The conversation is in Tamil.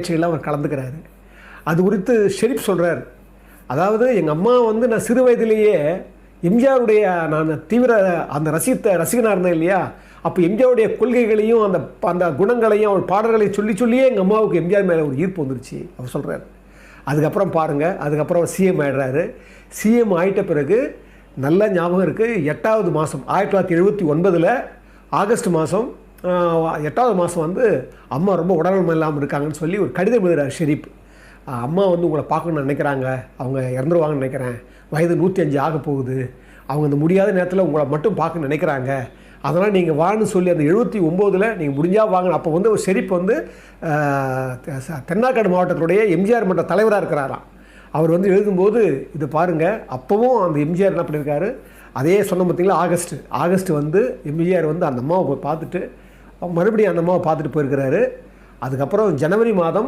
நிகழ்ச்சிகளில் அவர் கலந்துக்கிறாரு. அது குறித்து ஷெரீப் சொல்கிறார், அதாவது எங்கள் அம்மா வந்து நான் சிறு வயதிலேயே எம்ஜிஆருடைய நான் தீவிர அந்த ரசிகனாக இருந்தேன் இல்லையா, அப்போ எம்ஜிஆருடைய கொள்கைகளையும் அந்த அந்த குணங்களையும் அவர் பாடல்களையும் சொல்லியே எங்கள் அம்மாவுக்கு எம்ஜிஆர் மேலே ஒரு ஈர்ப்பு வந்துருச்சு அவர் சொல்கிறார். அதுக்கப்புறம் பாருங்கள், அதுக்கப்புறம் சிஎம் ஆகிடுறாரு. சிஎம் ஆகிட்ட பிறகு நல்ல ஞாபகம் இருக்குது, 8வது மாதம் 1979 ஆகஸ்ட் மாதம் 8வது மாதம் வந்து அம்மா ரொம்ப உடல்நலம் இல்லாமல் இருக்காங்கன்னு சொல்லி ஒரு கடிதம் எழுதுகிறார் ஷெரீப். அம்மா வந்து உங்களை பார்க்கணுன்னு நினைக்கிறாங்க, அவங்க இறந்துருவாங்கன்னு நினைக்கிறேன், வயது 105 ஆக போகுது, அவங்க அந்த முடியாத நேரத்தில் உங்களை மட்டும் பார்க்க நினைக்கிறாங்க, அதனால் நீங்கள் வான்னு சொல்லி அந்த 79 நீங்கள் முடிஞ்சால் வாங்க. அப்போ வந்து ஒரு ஷெரீப் வந்து தென்னாக்காடு மாவட்டத்துடைய எம்ஜிஆர் மன்ற தலைவராக இருக்கிறாராம். அவர் வந்து எழுதும்போது இது பாருங்கள், அப்போவும் அந்த எம்ஜிஆர் என்ன பண்ணியிருக்காரு, அதே சொன்ன பார்த்தீங்களா ஆகஸ்ட் வந்து எம்ஜிஆர் வந்து அந்த அம்மாவை போய் பார்த்துட்டு மறுபடியும் அந்த அம்மாவை பார்த்துட்டு போயிருக்கிறாரு. அதுக்கப்புறம் ஜனவரி மாதம்